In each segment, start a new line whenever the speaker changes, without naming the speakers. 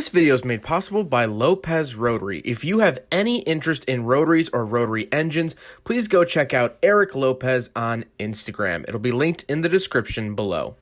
This video is made possible by Lopez Rotary. If you have any interest in rotaries or rotary engines, please go check out Eric Lopez on Instagram. It'll be linked in the description below.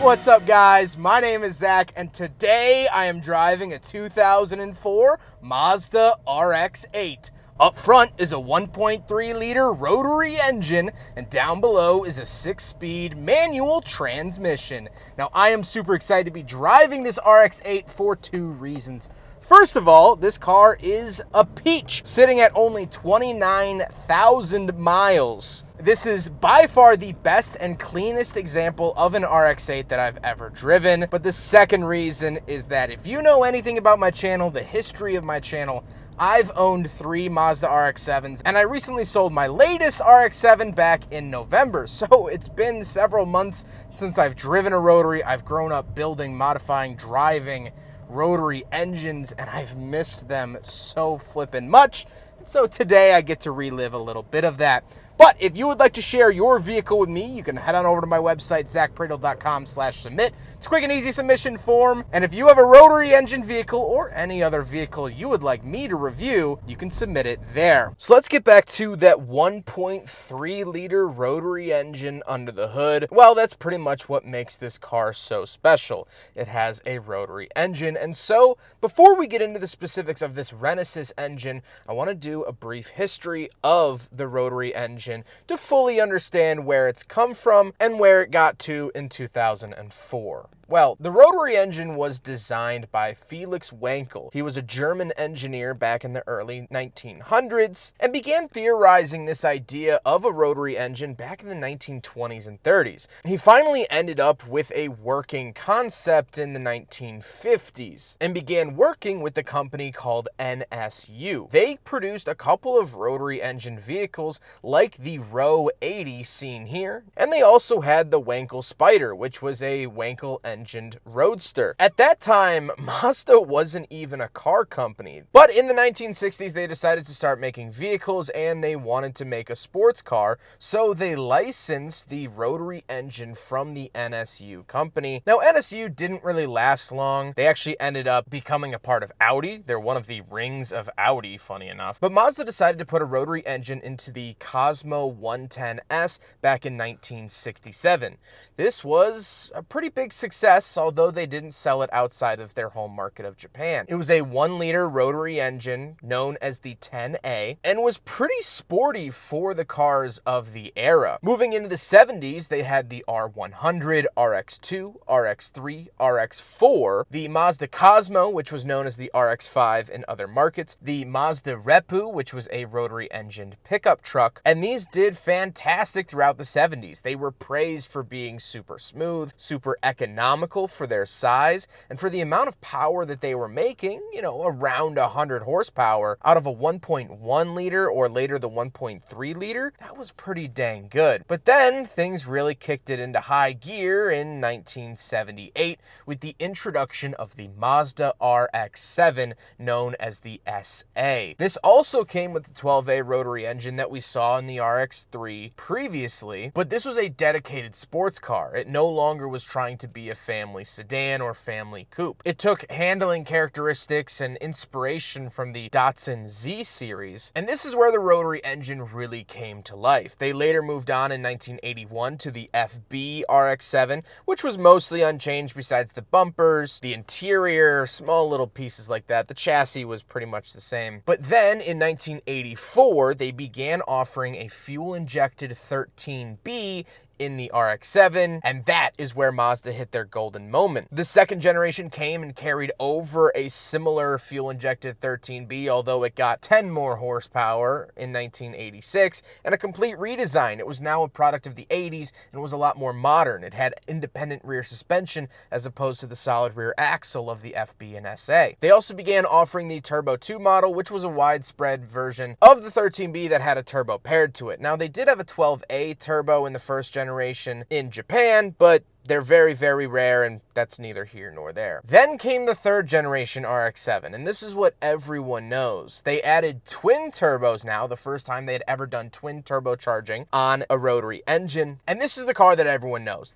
What's up, guys? My name is Zach, and today I am driving a 2004 Mazda RX-8. Up front is a 1.3 liter rotary engine, and down below is a 6-speed manual transmission. Now, I am super excited to be driving this RX-8 for two reasons. First of all, this car is a peach, sitting at only 29,000 miles. This is by far the best and cleanest example of an RX-8 that I've ever driven. But the second reason is that if you know anything about my channel, the history of my channel, I've owned 3 Mazda RX-7s, and I recently sold my latest RX-7 back in November. So it's been several months since I've driven a rotary. I've grown up building, modifying, driving rotary engines, and I've missed them so flippin' much. So today I get to relive a little bit of that. But if you would like to share your vehicle with me, you can head on over to my website, zackpradel.com/submit. It's a quick and easy submission form. And if you have a rotary engine vehicle or any other vehicle you would like me to review, you can submit it there. So let's get back to that 1.3 liter rotary engine under the hood. Well, that's pretty much what makes this car so special. It has a rotary engine. And so before we get into the specifics of this Renesis engine, I want to do a brief history of the rotary engine to fully understand where it's come from and where it got to in 2004. Well, the rotary engine was designed by Felix Wankel. He was a German engineer back in the early 1900s and began theorizing this idea of a rotary engine back in the 1920s and 30s. He finally ended up with a working concept in the 1950s and began working with a company called NSU. They produced a couple of rotary engine vehicles like the RO80 seen here, and they also had the Wankel Spider, which was a Wankel engined roadster. At that time, Mazda wasn't even a car company, but in the 1960s they decided to start making vehicles and they wanted to make a sports car, so they licensed the rotary engine from the NSU company. Now, NSU didn't really last long. They actually ended up becoming a part of Audi. They're one of the rings of Audi, funny enough. But Mazda decided to put a rotary engine into the Cosmo 110S back in 1967. This was a pretty big success, although they didn't sell it outside of their home market of Japan. It was a 1-liter rotary engine known as the 10A and was pretty sporty for the cars of the era. Moving into the 70s, they had the R100, RX-2, RX-3, RX-4, the Mazda Cosmo, which was known as the RX-5 in other markets, the Mazda Repu, which was a rotary engined pickup truck, and these did fantastic throughout the 70s. They were praised for being super smooth, super economical for their size, and for the amount of power that they were making, around 100 horsepower out of a 1.1 liter or later the 1.3 liter, that was pretty dang good. But then things really kicked it into high gear in 1978 with the introduction of the Mazda RX-7, known as the SA. This also came with the 12A rotary engine that we saw in the RX-3 previously, but this was a dedicated sports car. It no longer was trying to be a family sedan or family coupe. It took handling characteristics and inspiration from the Datsun Z series, and this is where the rotary engine really came to life. They later moved on in 1981 to the FB RX-7, which was mostly unchanged besides the bumpers, the interior, small little pieces like that. The chassis was pretty much the same. But then in 1984, they began offering a fuel-injected 13B in the RX-7, and that is where Mazda hit their golden moment. The second generation came and carried over a similar fuel-injected 13B, although it got 10 more horsepower in 1986, and a complete redesign. It was now a product of the 80s and was a lot more modern. It had independent rear suspension as opposed to the solid rear axle of the FB and SA. They also began offering the Turbo 2 model, which was a widespread version of the 13B that had a turbo paired to it. Now, they did have a 12A turbo in the first generation, generation in Japan, but they're very, very rare, and that's neither here nor there. Then came the third generation RX-7, and this is what everyone knows. They added twin turbos now, the first time they had ever done twin turbocharging on a rotary engine, and this is the car that everyone knows.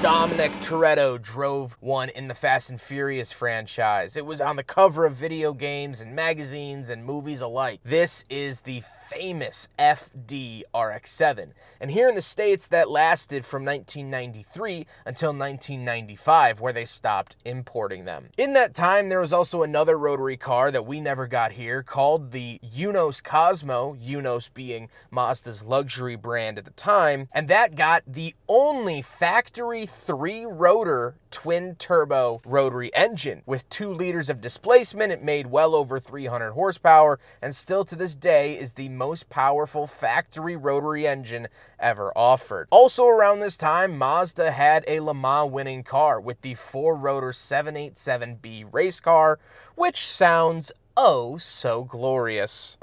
Dominic Toretto drove one in the Fast and Furious franchise. It was on the cover of video games and magazines and movies alike. This is the famous FD RX-7. And here in the States, that lasted from 1993 until 1995, where they stopped importing them. In that time, there was also another rotary car that we never got here called the Unos Cosmo, Unos being Mazda's luxury brand at the time, and that got the only factory 3-rotor twin-turbo rotary engine. With 2 liters of displacement, it made well over 300 horsepower, and still to this day is the most powerful factory rotary engine ever offered. Also around this time, Mazda had a Le Mans winning car with the 4-rotor 787B race car, which sounds oh so glorious.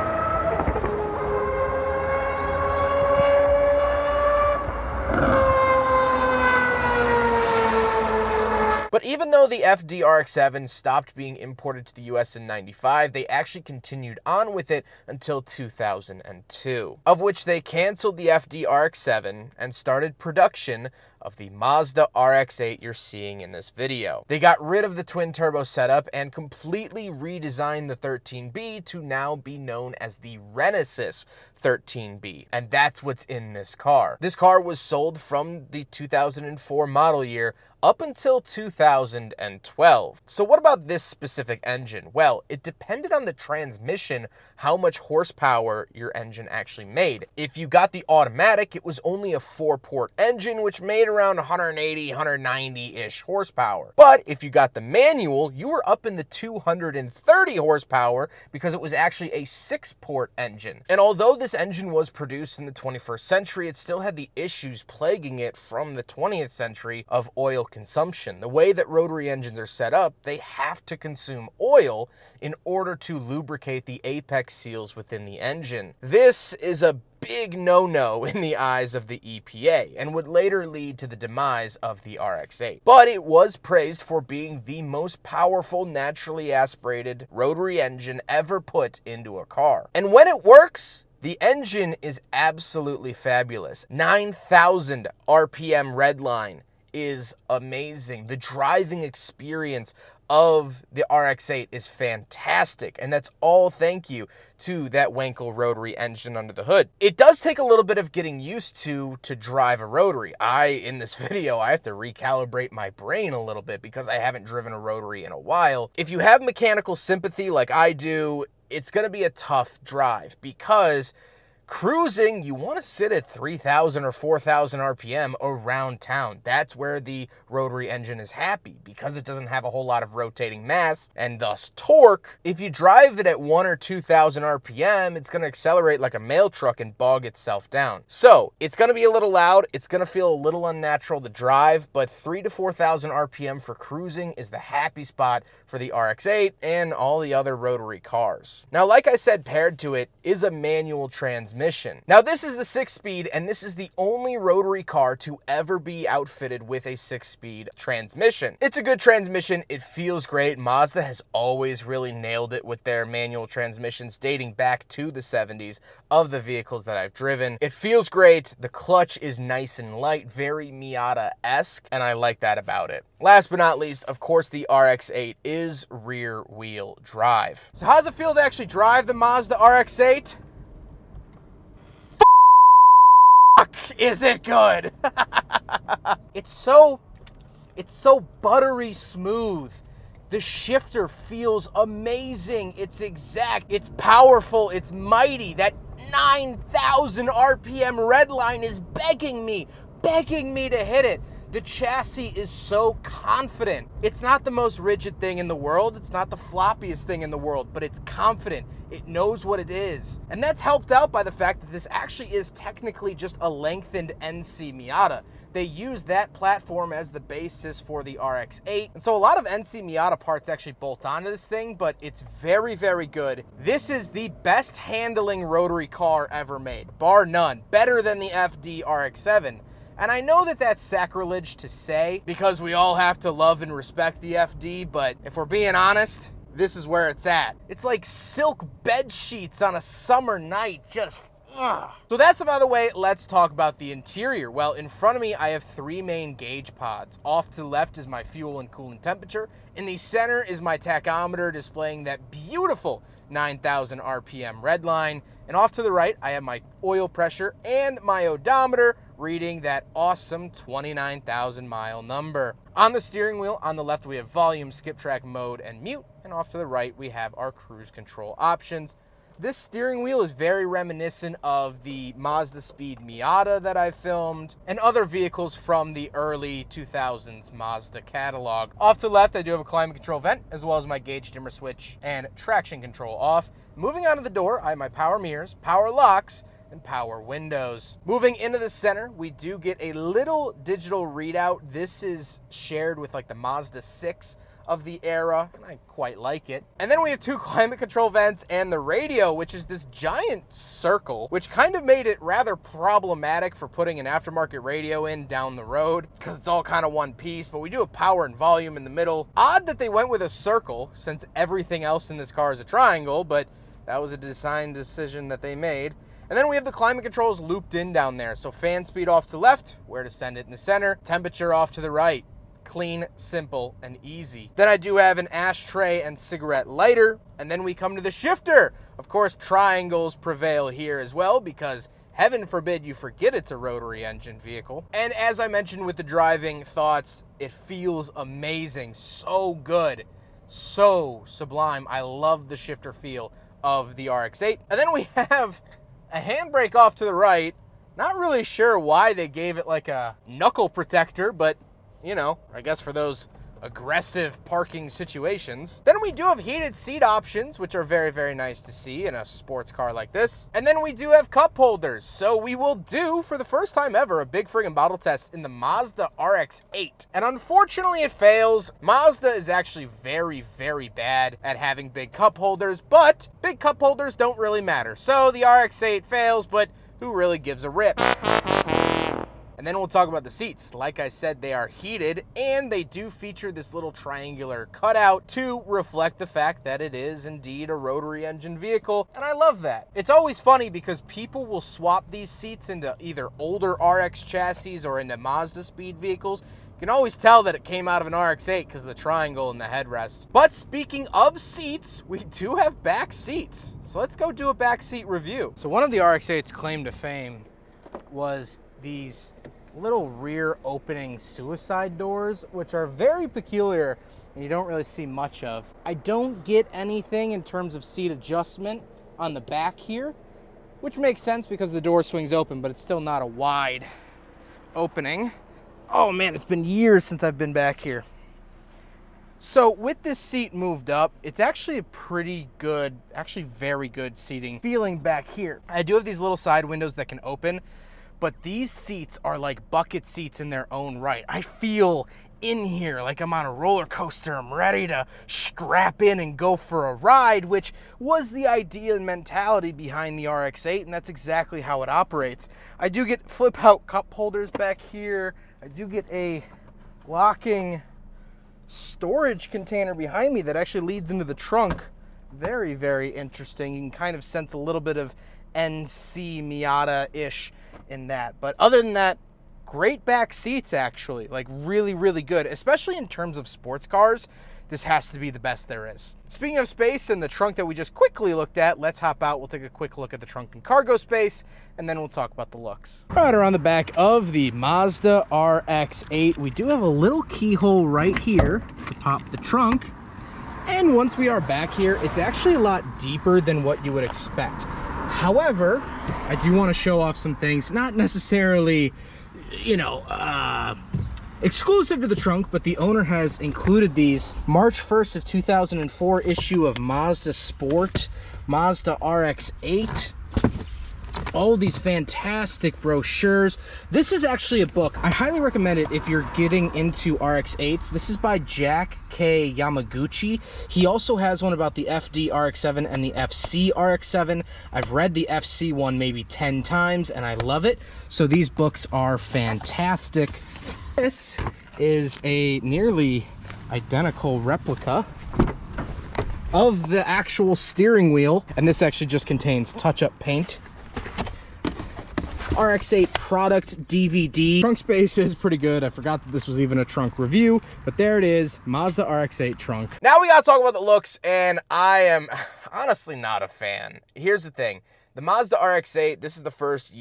But even though the FD RX-7 stopped being imported to the US in '95, they actually continued on with it until 2002, of which they canceled the FD RX-7 and started production of the Mazda RX-8 you're seeing in this video. They got rid of the twin turbo setup and completely redesigned the 13B to now be known as the Renesis 13B, and that's what's in this car. This car was sold from the 2004 model year up until 2012. So what about this specific engine? Well, it depended on the transmission how much horsepower your engine actually made. If you got the automatic, it was only a 4-port engine, which made around 180, 190-ish horsepower. But if you got the manual, you were up in the 230 horsepower because it was actually a 6-port engine. And although this engine was produced in the 21st century, it still had the issues plaguing it from the 20th century of oil consumption. The way that rotary engines are set up, they have to consume oil in order to lubricate the apex seals within the engine. This is a big no-no in the eyes of the EPA and would later lead to the demise of the RX-8. But it was praised for being the most powerful naturally aspirated rotary engine ever put into a car. And when it works, the engine is absolutely fabulous. 9,000 RPM redline is amazing. The driving experience of the RX-8 is fantastic, and that's all thank you to that Wankel rotary engine under the hood. It does take a little bit of getting used to drive a rotary. In this video, I have to recalibrate my brain a little bit because I haven't driven a rotary in a while. If you have mechanical sympathy like I do, it's going to be a tough drive because cruising, you want to sit at 3,000 or 4,000 RPM around town. That's where the rotary engine is happy because it doesn't have a whole lot of rotating mass and thus torque. If you drive it at 1,000 or 2,000 RPM, it's going to accelerate like a mail truck and bog itself down. So it's going to be a little loud. It's going to feel a little unnatural to drive, but 3,000 to 4,000 RPM for cruising is the happy spot for the RX-8 and all the other rotary cars. Now, like I said, paired to it is a manual transmission. Now, this is the 6-speed, and this is the only rotary car to ever be outfitted with a 6-speed transmission. It's a good transmission. It feels great. Mazda has always really nailed it with their manual transmissions dating back to the 70s of the vehicles that I've driven. It feels great. The clutch is nice and light, very Miata-esque, and I like that about it. Last but not least, of course, the RX-8 is rear-wheel drive. So how does it feel to actually drive the Mazda RX-8? Is it good? It's so buttery smooth. The shifter feels amazing. It's exact. It's powerful. It's mighty. That 9,000 RPM red line is begging me to hit it. The chassis is so confident. It's not the most rigid thing in the world. It's not the floppiest thing in the world, but it's confident. It knows what it is. And that's helped out by the fact that this actually is technically just a lengthened NC Miata. They use that platform as the basis for the RX-8. And so a lot of NC Miata parts actually bolt onto this thing, but it's very, very good. This is the best handling rotary car ever made, bar none. Better than the FD RX-7. And I know that that's sacrilege to say because we all have to love and respect the FD, but if we're being honest, this is where it's at. It's like silk bed sheets on a summer night, just ugh. So that's about the way. Let's talk about the interior. Well, in front of me, I have 3 main gauge pods. Off to the left is my fuel and coolant temperature. In the center is my tachometer displaying that beautiful 9,000 RPM red line. And off to the right, I have my oil pressure and my odometer reading that awesome 29,000 mile number. On the steering wheel, on the left, we have volume, skip track, mode, and mute. And off to the right, we have our cruise control options. This steering wheel is very reminiscent of the Mazda Speed Miata that I filmed and other vehicles from the early 2000s Mazda catalog. Off to the left, I do have a climate control vent as well as my gauge dimmer switch and traction control off. Moving on to the door, I have my power mirrors, power locks, and power windows. Moving into the center, we do get a little digital readout. This is shared with like the Mazda 6 of the era, and I quite like it. And then we have 2 climate control vents and the radio, which is this giant circle, which kind of made it rather problematic for putting an aftermarket radio in down the road because it's all kind of one piece, but we do have power and volume in the middle. Odd that they went with a circle since everything else in this car is a triangle, but that was a design decision that they made. And then we have the climate controls looped in down there. So fan speed off to the left, where to send it in the center, temperature off to the right. Clean, simple, and easy. Then I do have an ashtray and cigarette lighter. And then we come to the shifter. Of course, triangles prevail here as well because heaven forbid you forget it's a rotary engine vehicle. And as I mentioned with the driving thoughts, it feels amazing. So good. So sublime. I love the shifter feel of the RX-8. And then we have a handbrake off to the right. Not really sure why they gave it like a knuckle protector, but you know, I guess for those aggressive parking situations. Then we do have heated seat options, which are very, very nice to see in a sports car like this. And then we do have cup holders. So we will do, for the first time ever, a big friggin' bottle test in the Mazda RX-8. And unfortunately it fails. Mazda is actually very, very bad at having big cup holders, but big cup holders don't really matter. So the RX-8 fails, but who really gives a rip? And then we'll talk about the seats. Like I said, they are heated and they do feature this little triangular cutout to reflect the fact that it is indeed a rotary engine vehicle. And I love that. It's always funny because people will swap these seats into either older RX chassis or into Mazda speed vehicles. You can always tell that it came out of an RX-8 because of the triangle in the headrest. But speaking of seats, we do have back seats. So let's go do a back seat review. So one of the RX-8's claim to fame was these little rear opening suicide doors, which are very peculiar and you don't really see much of. I don't get anything in terms of seat adjustment on the back here, which makes sense because the door swings open, but it's still not a wide opening. Oh man, it's been years since I've been back here. So with this seat moved up, it's actually a pretty good, actually very good seating feeling back here. I do have these little side windows that can open, but these seats are like bucket seats in their own right. I feel in here like I'm on a roller coaster. I'm ready to strap in and go for a ride, which was the idea and mentality behind the RX-8, and that's exactly how it operates. I do get flip out cup holders back here. I do get a locking storage container behind me that actually leads into the trunk. Very, very interesting. You can kind of sense a little bit of NC Miata-ish in that. But other than that, great back seats actually. Like really, really good. Especially in terms of sports cars, this has to be the best there is. Speaking of space and the trunk that we just quickly looked at, let's hop out. We'll take a quick look at the trunk and cargo space, and then we'll talk about the looks. Right around the back of the Mazda RX-8, we do have a little keyhole right here to pop the trunk. And once we are back here, it's actually a lot deeper than what you would expect. However, I do want to show off some things, not necessarily, you know, exclusive to the trunk, but the owner has included these March 1st of 2004 issue of Mazda Sport, Mazda RX-8. All these fantastic brochures. This is actually a book. I highly recommend it if you're getting into RX-8s. This is by Jack K. Yamaguchi. He also has one about the FD RX-7 and the FC RX-7. I've read the FC one maybe 10 times and I love it. So these books are fantastic. This is a nearly identical replica of the actual steering wheel, and this actually just contains touch-up paint. RX-8 product DVD. Trunk space is pretty good. I forgot that this was even a trunk review, but there it is, Mazda RX-8 trunk. Now we gotta talk about the looks, and I am honestly not a fan. Here's the thing. The Mazda RX-8, this is the first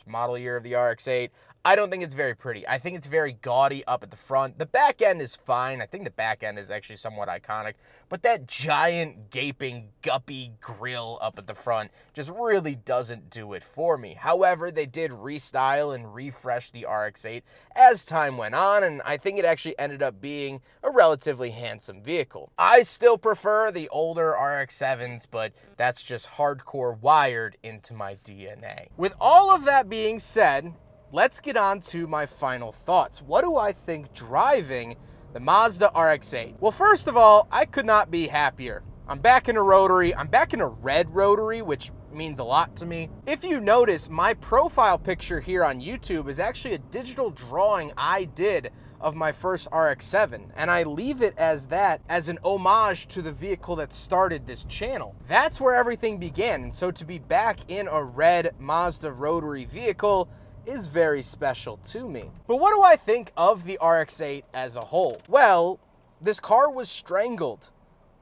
model year of the RX-8. I don't think it's very pretty. I think it's very gaudy up at the front. The back end is fine. I think the back end is actually somewhat iconic, but that giant gaping guppy grill up at the front just really doesn't do it for me. However, they did restyle and refresh the RX-8 as time went on, and I think it actually ended up being a relatively handsome vehicle. I still prefer the older RX-7s, but that's just hardcore wired into my DNA. With all of that being said, let's get on to my final thoughts. What do I think driving the Mazda RX-8? Well, first of all, I could not be happier. I'm back in a Rotary. I'm back in a red Rotary, which means a lot to me. If you notice, my profile picture here on YouTube is actually a digital drawing I did of my first RX-7, and I leave it as that as an homage to the vehicle that started this channel. That's where everything began, and so to be back in a red Mazda Rotary vehicle is very special to me. But what do I think of the RX-8 as a whole? Well, this car was strangled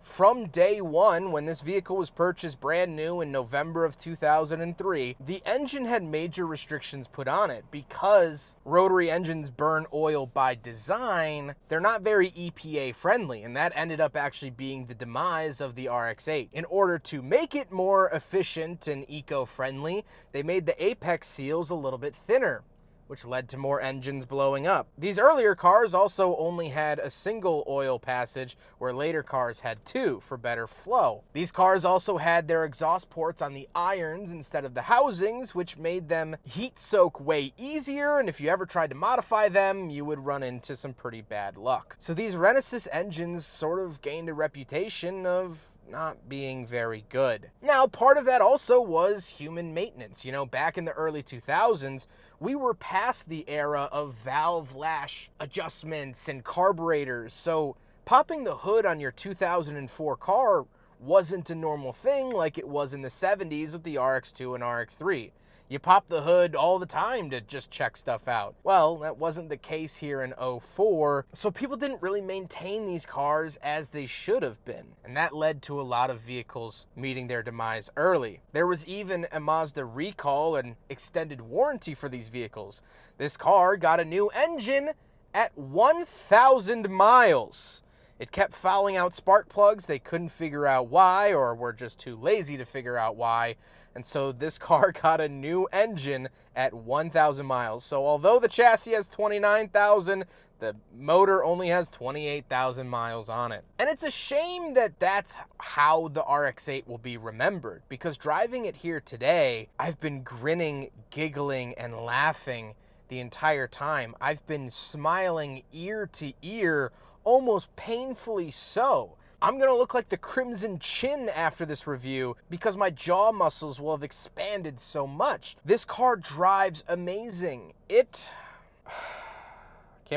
from day one when this vehicle was purchased brand new in November of 2003. The engine had major restrictions put on it because rotary engines burn oil by design. They're not very EPA friendly, and that ended up actually being the demise of the RX-8. In order to make it more efficient and eco-friendly, they made the apex seals a little bit thinner, which led to more engines blowing up. These earlier cars also only had a single oil passage, where later cars had two for better flow. These cars also had their exhaust ports on the irons instead of the housings, which made them heat soak way easier, and if you ever tried to modify them, you would run into some pretty bad luck. So these Renesis engines sort of gained a reputation of not being very good. Now, part of that also was human maintenance. You know, back in the early 2000s, we were past the era of valve lash adjustments and carburetors, so popping the hood on your 2004 car wasn't a normal thing like it was in the 70s with the RX-2 and RX-3. You pop the hood all the time to just check stuff out. Well, that wasn't the case here in 04, so people didn't really maintain these cars as they should have been, and that led to a lot of vehicles meeting their demise early. There was even a Mazda recall and extended warranty for these vehicles. This car got a new engine at 1,000 miles. It kept fouling out spark plugs. They couldn't figure out why, or were just too lazy to figure out why. And so this car got a new engine at 1,000 miles. So although the chassis has 29,000, the motor only has 28,000 miles on it. And it's a shame that that's how the RX-8 will be remembered, because driving it here today, I've been grinning, giggling, and laughing the entire time. I've been smiling ear to ear, almost painfully so. I'm gonna look like the Crimson Chin after this review because my jaw muscles will have expanded so much. This car drives amazing. Can't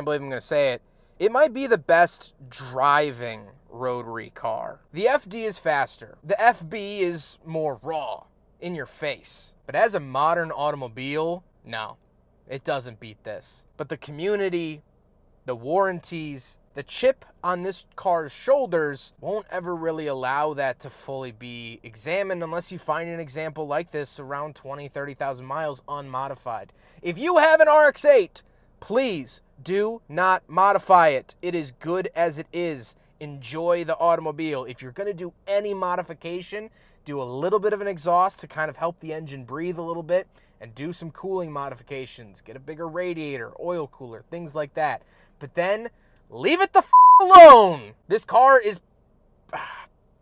believe I'm gonna say it. It might be the best driving rotary car. The FD is faster. The FB is more raw, in your face. But as a modern automobile, no, it doesn't beat this. But the community, the warranties, the chip on this car's shoulders won't ever really allow that to fully be examined unless you find an example like this around 20, 30,000 miles unmodified. If you have an RX-8, please do not modify it. It is good as it is. Enjoy the automobile. If you're gonna do any modification, do a little bit of an exhaust to kind of help the engine breathe a little bit, and do some cooling modifications. Get a bigger radiator, oil cooler, things like that. but then leave it the f alone. This car is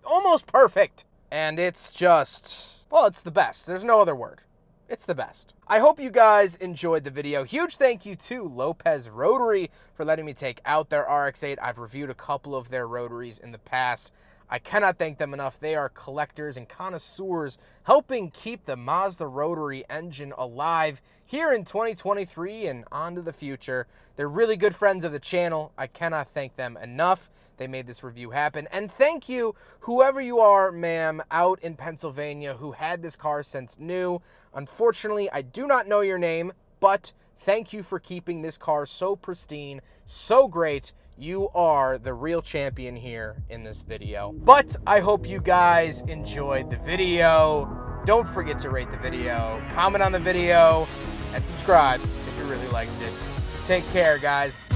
almost perfect, and it's just, well, it's the best. There's no other word. It's the best. I hope you guys enjoyed the video. Huge thank you to Lopez Rotary for letting me take out their RX-8. I've reviewed a couple of their Rotaries in the past. I cannot thank them enough. They are collectors and connoisseurs helping keep the Mazda Rotary engine alive here in 2023 and on to the future. They're really good friends of the channel. I cannot thank them enough. They made this review happen. And thank you, whoever you are, ma'am, out in Pennsylvania who had this car since new. Unfortunately, I do not know your name, but thank you for keeping this car so pristine, so great. You are the real champion here in this video. But I hope you guys enjoyed the video. Don't forget to rate the video, comment on the video, and subscribe if you really liked it. Take care, guys.